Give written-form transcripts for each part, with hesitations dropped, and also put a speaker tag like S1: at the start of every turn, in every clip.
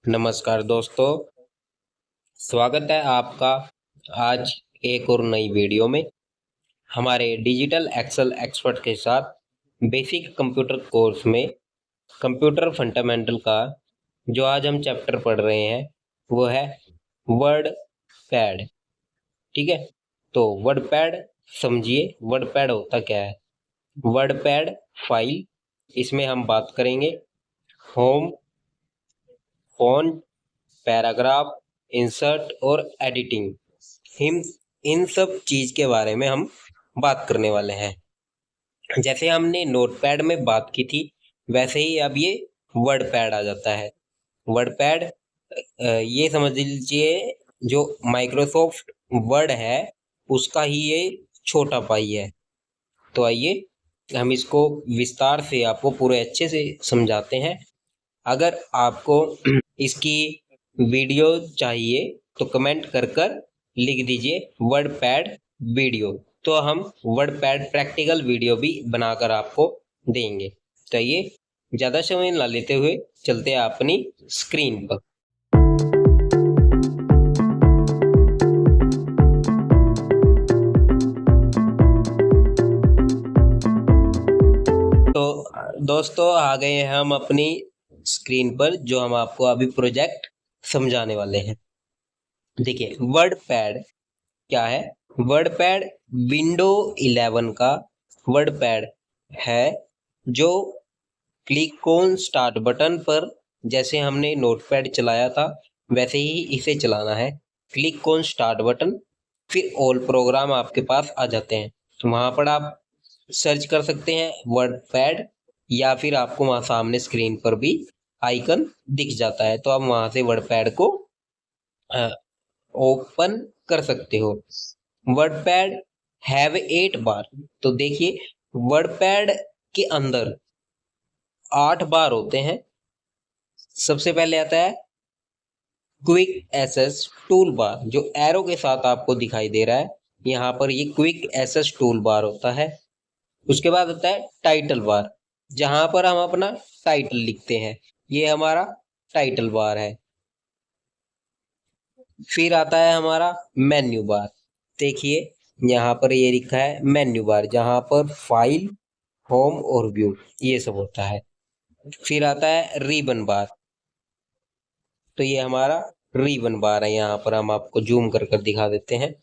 S1: नमस्कार दोस्तों, स्वागत है आपका आज एक और नई वीडियो में। हमारे डिजिटल एक्सेल एक्सपर्ट के साथ बेसिक कंप्यूटर कोर्स में कंप्यूटर फंडामेंटल का जो आज हम चैप्टर पढ़ रहे हैं वो है वर्ड पैड। ठीक है, तो वर्ड पैड समझिए। वर्ड पैड होता क्या है? वर्ड पैड फाइल, इसमें हम बात करेंगे होम, फॉन्ट, पैराग्राफ, इंसर्ट और एडिटिंग। इन सब चीज के बारे में हम बात करने वाले हैं। जैसे हमने नोटपैड में बात की थी वैसे ही अब ये वर्ड पैड आ जाता है। वर्ड पैड ये समझ लीजिए जो माइक्रोसॉफ्ट वर्ड है उसका ही ये छोटा भाई है। तो आइए हम इसको विस्तार से आपको पूरे अच्छे से समझाते हैं। अगर आपको इसकी वीडियो चाहिए तो कमेंट कर लिख दीजिए वर्ड पैड वीडियो, तो हम वर्ड पैड प्रैक्टिकल वीडियो भी बनाकर आपको देंगे। तो ये ज़्यादा समय ना लेते हुए चलते हैं अपनी स्क्रीन पर। तो दोस्तों आ गए हैं हम अपनी स्क्रीन पर, जो हम आपको अभी प्रोजेक्ट समझाने वाले हैं। देखिए वर्ड पैड क्या है। वर्ड पैड विंडो 11 का वर्ड पैड है जो क्लिक ऑन स्टार्ट बटन पर, जैसे हमने नोटपैड चलाया था वैसे ही इसे चलाना है। क्लिक ऑन स्टार्ट बटन, फिर ऑल प्रोग्राम आपके पास आ जाते हैं। तो वहां पर आप सर्च कर सकते हैं वर्ड पैड, या फिर आपको वहां सामने स्क्रीन पर भी आइकन दिख जाता है, तो आप वहां से वर्ड पैड को ओपन कर सकते हो। वर्ड पैड हैव 8 बार। तो देखिए वर्ड पैड के अंदर 8 बार होते हैं। सबसे पहले आता है क्विक एसेस टूल बार, जो एरो के साथ आपको दिखाई दे रहा है यहाँ पर, ये क्विक एसेस टूल बार होता है। उसके बाद आता है टाइटल बार, जहां पर हम अपना टाइटल लिखते हैं, ये हमारा टाइटल बार है। फिर आता है हमारा मेन्यू बार। देखिए यहाँ पर ये लिखा है मेन्यू बार, जहां पर फाइल, होम और व्यू ये सब होता है। फिर आता है रिबन बार, तो ये हमारा रिबन बार है। यहाँ पर हम आपको जूम कर दिखा देते हैं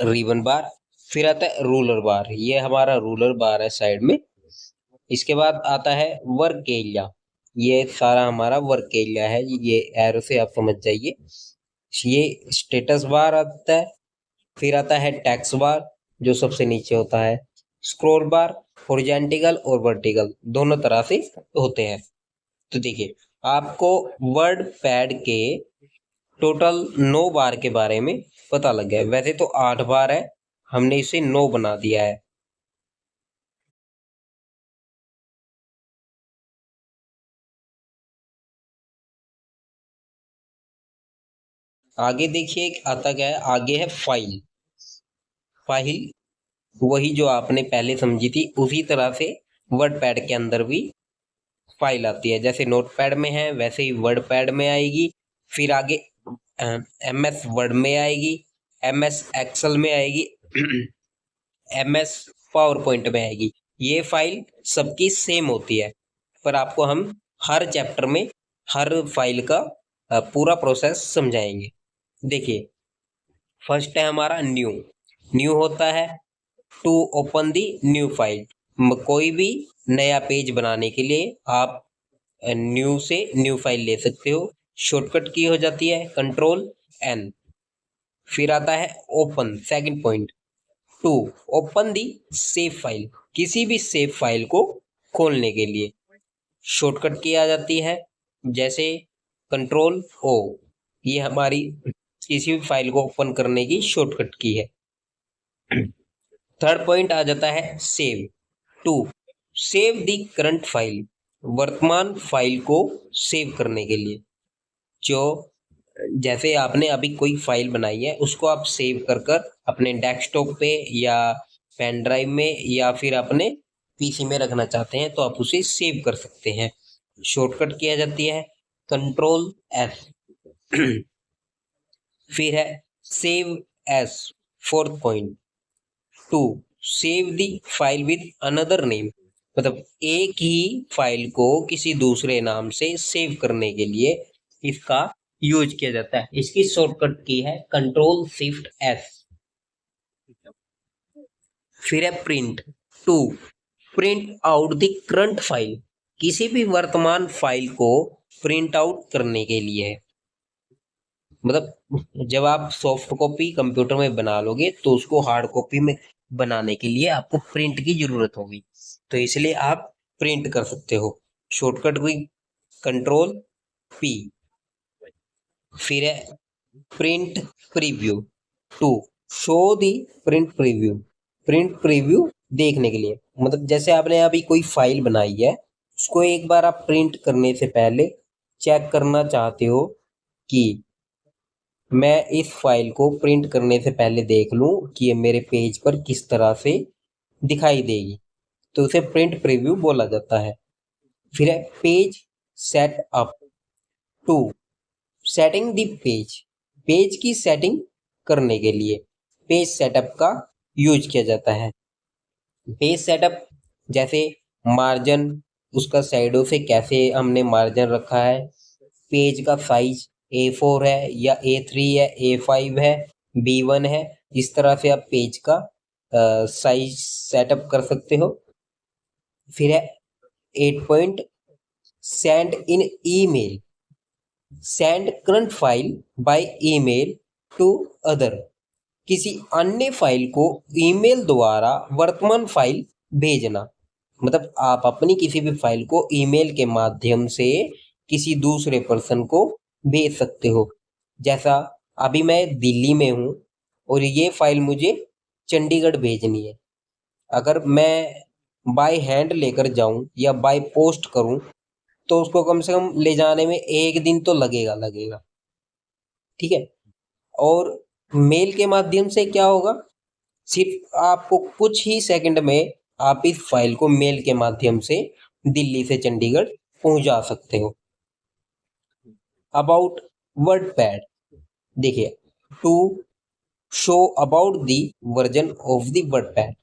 S1: रिबन बार। फिर आता है रूलर बार, ये हमारा रूलर बार है साइड में। इसके बाद आता है वर्क एरिया, ये सारा हमारा वर्क एरिया है। ये एरो से आप समझ जाइए। ये स्टेटस बार आता है। फिर आता है टेक्स्ट बार, जो सबसे नीचे होता है। स्क्रॉल बार हॉरिजॉन्टल और वर्टिकल दोनों तरह से होते हैं। तो देखिए आपको वर्ड पैड के टोटल 9 बार के बारे में पता लग गया। वैसे तो 8 बार है, हमने इसे 9 बना दिया है। आगे देखिए आता क्या है, आगे है फाइल। फाइल वही जो आपने पहले समझी थी उसी तरह से वर्ड पैड के अंदर भी फाइल आती है। जैसे नोटपैड में है वैसे ही वर्ड पैड में आएगी। फिर आगे MS वर्ड में आएगी, MS एक्सेल में आएगी, MS पावर पॉइंट में आएगी। ये फाइल सबकी सेम होती है, पर आपको हम हर चैप्टर में हर फाइल का पूरा प्रोसेस समझाएंगे। देखिए फर्स्ट है हमारा न्यू। न्यू होता है to open the new file. कोई भी नया पेज बनाने के लिए आप न्यू से न्यू फाइल ले सकते हो। शॉर्टकट की हो जाती है Ctrl+N। फिर आता है open, second point, to open the save file. किसी भी सेव फाइल को खोलने के लिए शॉर्टकट की आ जाती है, जैसे Ctrl+O। ये हमारी किसी भी फाइल को ओपन करने की शॉर्टकट की है। थर्ड पॉइंट आ जाता है save, to save the current file. वर्तमान फाइल को सेव करने के लिए, जो जैसे आपने अभी कोई फाइल बनाई है उसको आप सेव कर अपने डेस्कटॉप पे या पेन ड्राइव में या फिर अपने PC में रखना चाहते हैं तो आप उसे सेव कर सकते हैं। शॉर्टकट किया जाती है कंट्रोल एस। फिर है save as, fourth point. To, save the file with another name, मतलब एक ही फाइल को किसी दूसरे नाम से सेव करने के लिए इसका यूज किया जाता है। इसकी शॉर्टकट की है कंट्रोल शिफ्ट एस। फिर है print. To, print out the current file, किसी भी वर्तमान फाइल को प्रिंट आउट करने के लिए है। मतलब जब आप सॉफ्ट कॉपी कंप्यूटर में बना लोगे तो उसको हार्ड कॉपी में बनाने के लिए आपको प्रिंट की जरूरत होगी, तो इसलिए आप प्रिंट कर सकते हो। शॉर्टकट हुई कंट्रोल पी। फिर है print preview. To, show the print preview, print preview देखने के लिए, मतलब जैसे आपने अभी कोई फाइल बनाई है, उसको एक बार आप प्रिंट करने से पहले चेक करना चाहते हो कि मैं इस फाइल को प्रिंट करने से पहले देख लूं कि ये मेरे पेज पर किस तरह से दिखाई देगी, तो उसे प्रिंट प्रीव्यू बोला जाता है। फिर है page setup. To, setting the page, page की सेटिंग करने के लिए पेज सेटअप का यूज किया जाता है। पेज सेटअप जैसे मार्जिन, उसका साइडों से कैसे हमने मार्जिन रखा है, पेज का साइज A4 है या A3 है, A5 है, B1 है, इस तरह से आप पेज का साइज सेटअप कर सकते हो। फिर है 8 point send in email, send current file by email to other, किसी अन्य फाइल को ईमेल द्वारा वर्तमान फाइल भेजना, मतलब आप अपनी किसी भी फाइल को ईमेल के माध्यम से किसी दूसरे पर्सन को भेज सकते हो। जैसा अभी मैं दिल्ली में हूँ और ये फाइल मुझे चंडीगढ़ भेजनी है, अगर मैं बाय हैंड लेकर जाऊं या बाय पोस्ट करूं तो उसको कम से कम ले जाने में एक दिन तो लगेगा। ठीक है। और मेल के माध्यम से क्या होगा, सिर्फ आपको कुछ ही सेकंड में आप इस फाइल को मेल के माध्यम से दिल्ली से चंडीगढ़ पहुंचा सकते हो। अबाउट वर्डपैड, देखिए, to show about the version of the WordPad,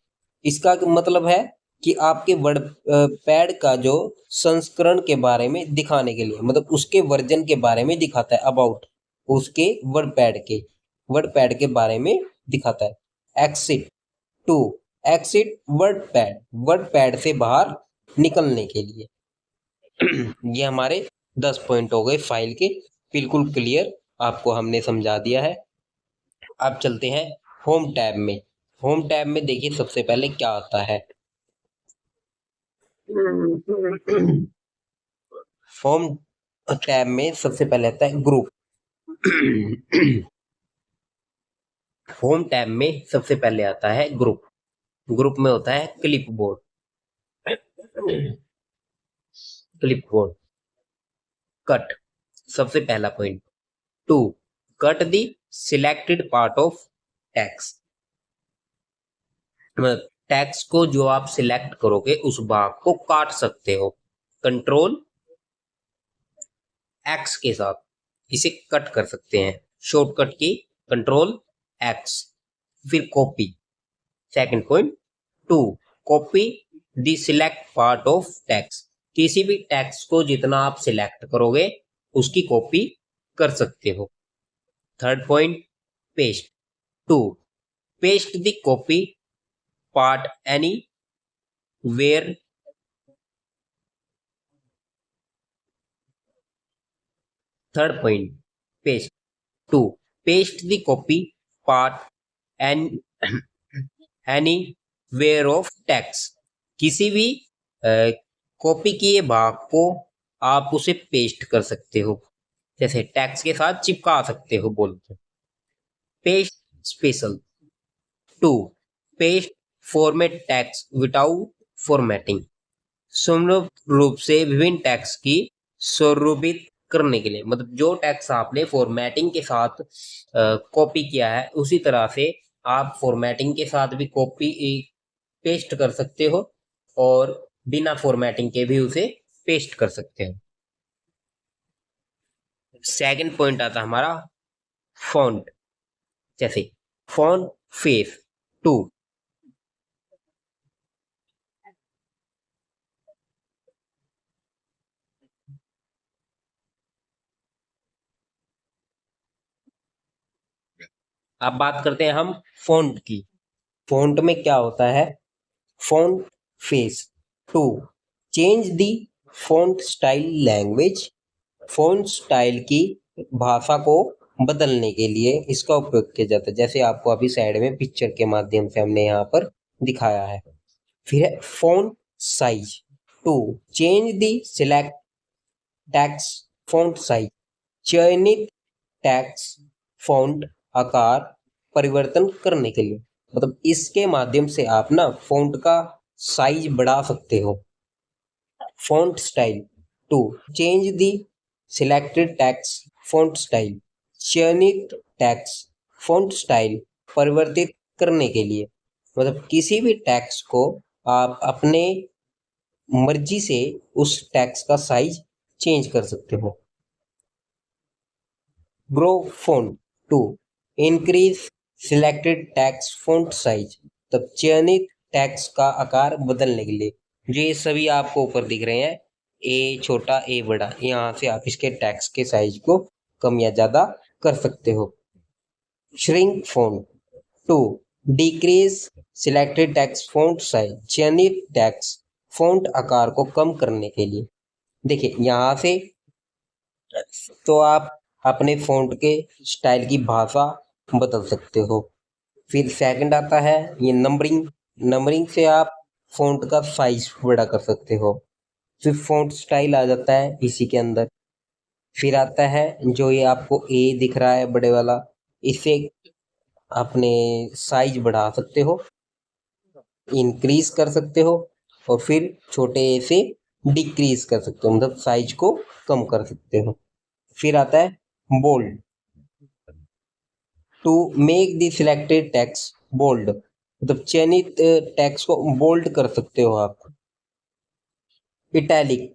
S1: इसका मतलब है कि आपके वर्ड पैड का जो संस्करण के बारे में दिखाने के लिए, मतलब उसके वर्जन के बारे में दिखाता है। अबाउट उसके वर्ड पैड के बारे में दिखाता है। Exit. To, exit WordPad से बाहर निकलने के लिए। ये हमारे 10 पॉइंट हो गए फाइल के, बिल्कुल क्लियर, आपको हमने समझा दिया है। अब चलते हैं होम टैब में। होम टैब में देखिए सबसे पहले क्या आता है। होम टैब में सबसे पहले आता है ग्रुप। होम टैब में सबसे पहले आता है ग्रुप। ग्रुप में होता है क्लिपबोर्ड। क्लिपबोर्ड। कट, सबसे पहला point. To, cut the selected part of text, text को जो आप सिलेक्ट करोगे उस भाग को काट सकते हो। कंट्रोल एक्स के साथ इसे कट कर सकते हैं, शॉर्टकट की कंट्रोल एक्स। फिर copy, second point. To, copy the select part of text, किसी भी टेक्स्ट को जितना आप सिलेक्ट करोगे उसकी कॉपी कर सकते हो। Third point, paste. To, paste the copy part anywhere. Third point, paste. To, paste the copy part and anywhere of text, किसी भी कॉपी किए भाग को आप उसे पेस्ट कर सकते हो, जैसे टेक्स्ट के साथ चिपका सकते हो बोलते। Paste special. To, paste format text without formatting, सुलभ रूप से विभिन्न टेक्स्ट की स्वरूपित करने के लिए, मतलब जो टेक्स्ट आपने फॉर्मेटिंग के साथ कॉपी किया है उसी तरह से आप फॉर्मेटिंग के साथ भी कॉपी पेस्ट कर सकते हो और बिना फॉर्मेटिंग के भी उसे पेस्ट कर सकते हो। सेकंड पॉइंट आता है हमारा फॉन्ट, जैसे फॉन्ट फेस 2। अब बात करते हैं हम फॉन्ट की। फॉन्ट में क्या होता है, font face 2, change the font style language, font style की भाषा को बदलने के लिए इसका उपयोग किया जाता है, जैसे आपको अभी साइड में पिक्चर के माध्यम से हमने यहाँ पर दिखाया है। फिर है font size 2, change the select text font size, चयनित टेक्स्ट फॉन्ट आकार परिवर्तन करने के लिए, मतलब इसके माध्यम से आप ना फॉन्ट का साइज बढ़ा सकते हो। Font style 2, change the selected text font style, चयनित टेक्स्ट फॉन्ट स्टाइल परिवर्तित करने के लिए, मतलब किसी भी टेक्स्ट को आप अपने मर्जी से उस टेक्स्ट का साइज चेंज कर सकते हो। Grow font 2, increase selected text font size, तब चयनित टेक्स्ट का आकार बदलने के लिए, जो ये सभी आपको ऊपर दिख रहे हैं, ए छोटा ए बड़ा, यहाँ से आप इसके टेक्स्ट के साइज को कम या ज्यादा कर सकते हो। Shrink font 2, decrease selected text font size, चयनित टेक्स्ट फॉन्ट आकार को कम करने के लिए। देखिए यहाँ से तो आप अपने फॉन्ट के स्टाइल की भाषा बदल सकते हो। फिर सेकंड आता है ये नंबरिंग, नंबरिंग से आप फॉन्ट का साइज बड़ा कर सकते हो। फिर फॉन्ट स्टाइल आ जाता है इसी के अंदर। फिर आता है जो ये आपको ए दिख रहा है बड़े वाला, इसे अपने साइज बढ़ा सकते हो, इंक्रीज कर सकते हो, और फिर छोटे ए से डिक्रीज कर सकते हो, मतलब साइज को कम कर सकते हो। फिर आता है bold, to make the selected text bold, मतलब चयनित टेक्स्ट को बोल्ड कर सकते हो आप। Italic,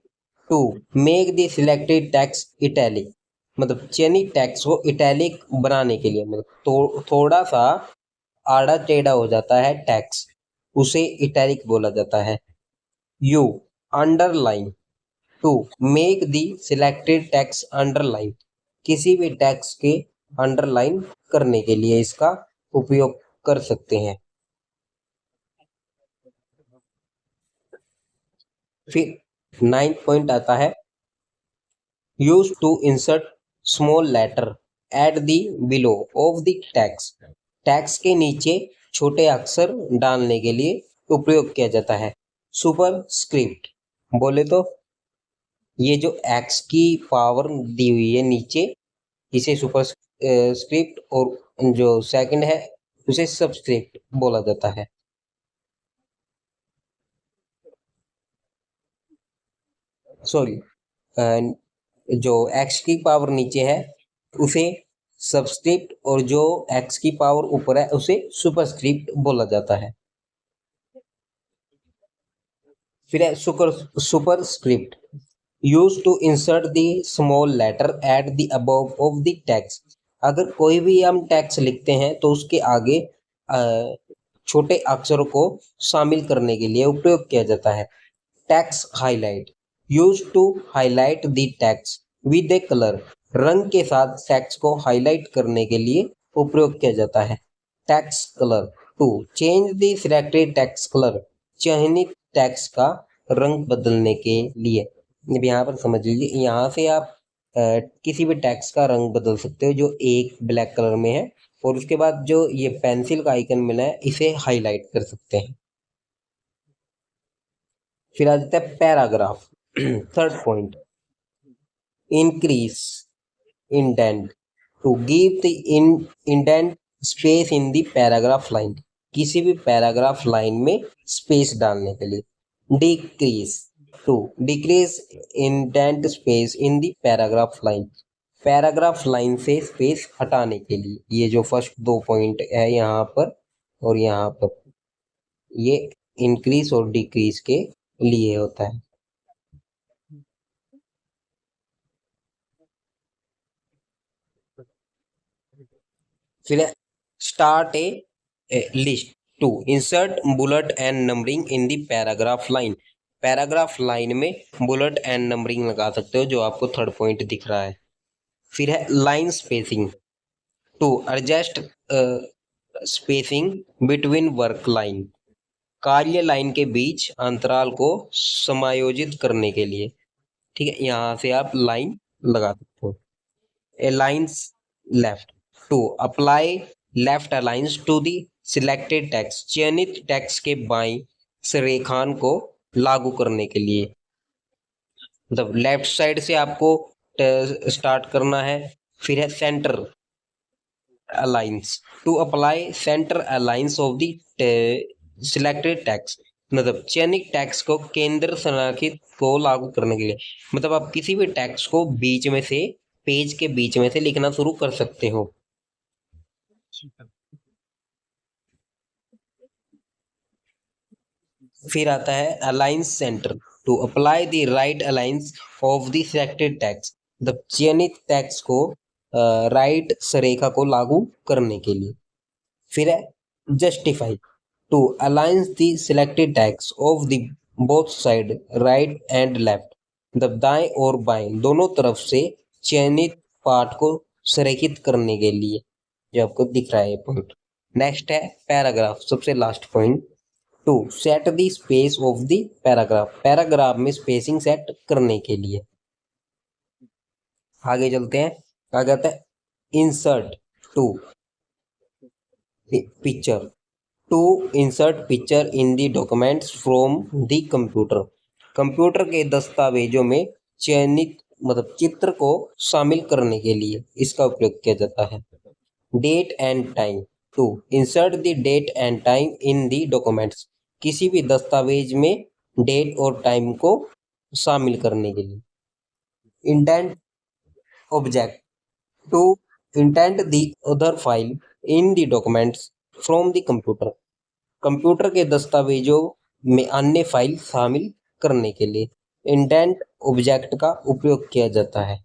S1: to make the selected text italic, मतलब चयनित टेक्स्ट को इटैलिक बनाने के लिए, मतलब थोड़ा सा आड़ा टेढ़ा हो जाता है टेक्स्ट, उसे इटैलिक बोला जाता है। U underline, to make the selected text underline, किसी भी टेक्स्ट के अंडरलाइन करने के लिए इसका उपयोग कर सकते हैं। फिर 9th पॉइंट आता है use to insert small letter at the below of the text, text के नीचे छोटे अक्षर डालने के लिए उपयोग किया जाता है। सुपर स्क्रिप्ट बोले तो ये जो एक्स की पावर दी हुई है नीचे, इसे सुपर स्क्रिप्ट, और जो सेकंड है उसे सबस्क्रिप्ट बोला जाता है। सॉरी, जो एक्स की पावर नीचे है उसे सबस्क्रिप्ट, और जो एक्स की पावर ऊपर है उसे सुपरस्क्रिप्ट बोला जाता है। फिर है superscript, use to insert the small letter at the above of the text, अगर कोई भी हम टेक्स्ट लिखते हैं तो उसके आगे छोटे अक्षरों को शामिल करने के लिए उपयोग किया जाता है। Text highlight, use to highlight the text with a colour, रंग के साथ टेक्स्ट को हाईलाइट करने के लिए उपयोग किया जाता है। Text colour 2, change the selected text colour, चयनित टेक्स्ट का रंग बदलने के लिए। अब यहाँ पर समझ लीजिए, यहाँ से आप किसी भी टेक्स्ट का रंग बदल सकते हो जो एक ब्लैक कलर में है, और उसके बाद जो ये पेंसिल का आइकन मिला है इसे हाईलाइट कर सकते हैं। फिर आ जाता है paragraph. Third point, increase indent, to give the indent space in the paragraph line, किसी भी पैराग्राफ लाइन में स्पेस डालने के लिए। Decrease, to decrease indent space in the paragraph line, paragraph line से स्पेस हटाने के लिए। ये जो फर्स्ट दो पॉइंट है यहाँ पर और यहाँ पर, ये इंक्रीज और डिक्रीज के लिए होता है। फिर है start a list to insert bullet and numbering in the paragraph line. Paragraph line में बुलेट एंड नंबरिंग लगा सकते हो, जो आपको थर्ड पॉइंट दिख रहा है। फिर है line spacing to adjust spacing between work line. कार्य लाइन के बीच अंतराल को समायोजित करने के लिए, ठीक है, यहां से आप लाइन लगा सकते हो। A lines left to apply left alliance to the selected text. चयनित टेक्स्ट के बाईं रेखान को लागू करने के लिए, मतलब लेफ्ट साइड से आपको स्टार्ट करना है। फिर है centre alignment to apply centre alignment of the selected text, मतलब चयनित टेक्स्ट को केंद्र संरेखित को लागू करने के लिए, मतलब आप किसी भी टेक्स्ट को बीच में से, पेज के बीच में से लिखना शुरू कर सकते हो। फिर आता है alignment centre to apply the right alignment of the selected text, मतलब चयनित टेक्स्ट को राइट रेखा को लागू करने के लिए। फिर है justify to alignment the selected text of the both side right and left, मतलब दाएं और बाएं दोनों तरफ से चयनित पार्ट को संरेखित करने के लिए, जो आपको दिख रहा है पॉइंट। नेक्स्ट है पैराग्राफ, सबसे last point to set the space of the paragraph. Paragraph में स्पेसिंग सेट करने के लिए। आगे चलते हैं, आगे आता है insert to picture to insert picture in the documents from the computer. Computer के दस्तावेजों में चयनित मतलब चित्र को शामिल करने के लिए इसका उपयोग किया जाता है। Date and time to insert the date and time in the documents. किसी भी दस्तावेज में डेट और टाइम को शामिल करने के लिए। Indent object to indent the other file in the documents from the computer. Computer के दस्तावेजों में अन्य फाइल शामिल करने के लिए इंडेंट ऑब्जेक्ट का उपयोग किया जाता है।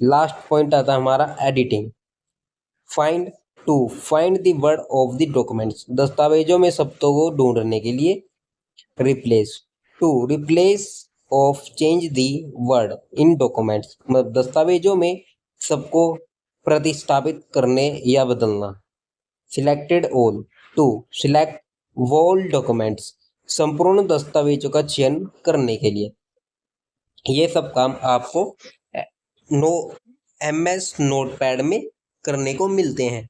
S1: लास्ट पॉइंट आता है हमारा editing. Find to find the word of the documents. दस्तावेजों में शब्दों को ढूंढने के लिए। Replace to replace of change the word in documents, मतलब दस्तावेजों में सबको प्रतिस्थापित करने या बदलना। Selected all to select all documents, संपूर्ण दस्तावेजों का चयन करने के लिए। ये सब काम आपको MS नोटपैड में करने को मिलते हैं।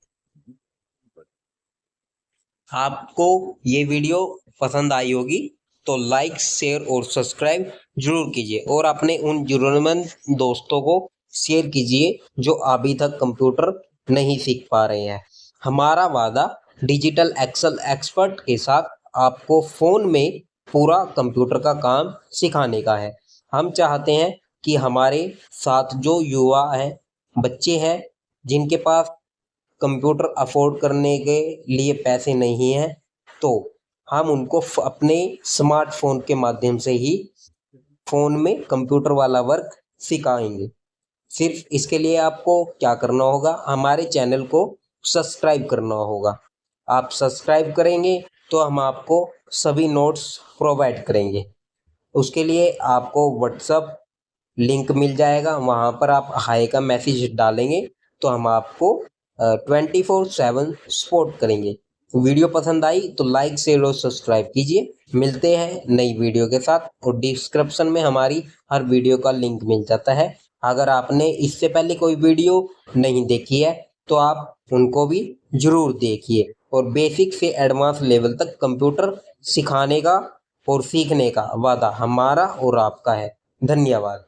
S1: आपको ये वीडियो पसंद आई होगी तो लाइक, शेयर और सब्सक्राइब जरूर कीजिए, और अपने उन जरूरतमंद दोस्तों को शेयर कीजिए जो अभी तक कंप्यूटर नहीं सीख पा रहे हैं। हमारा वादा डिजिटल एक्सेल एक्सपर्ट के साथ आपको फ़ोन में पूरा कंप्यूटर का काम सिखाने का है। हम चाहते हैं कि हमारे साथ जो युवा हैं, बच्चे हैं, जिनके पास कंप्यूटर अफोर्ड करने के लिए पैसे नहीं हैं, तो हम उनको अपने स्मार्टफोन के माध्यम से ही फ़ोन में कंप्यूटर वाला वर्क सिखाएंगे। सिर्फ इसके लिए आपको क्या करना होगा, हमारे चैनल को सब्सक्राइब करना होगा। आप सब्सक्राइब करेंगे तो हम आपको सभी नोट्स प्रोवाइड करेंगे। उसके लिए आपको व्हाट्सएप लिंक मिल जाएगा, वहाँ पर आप हाय का मैसेज डालेंगे तो हम आपको 24/7 सपोर्ट करेंगे। वीडियो पसंद आई तो लाइक, शेयर और सब्सक्राइब कीजिए। मिलते हैं नई वीडियो के साथ, और डिस्क्रिप्शन में हमारी हर वीडियो का लिंक मिल जाता है। अगर आपने इससे पहले कोई वीडियो नहीं देखी है तो आप उनको भी जरूर देखिए, और बेसिक से एडवांस लेवल तक कंप्यूटर सिखाने का और सीखने का वादा हमारा और आपका है। धन्यवाद।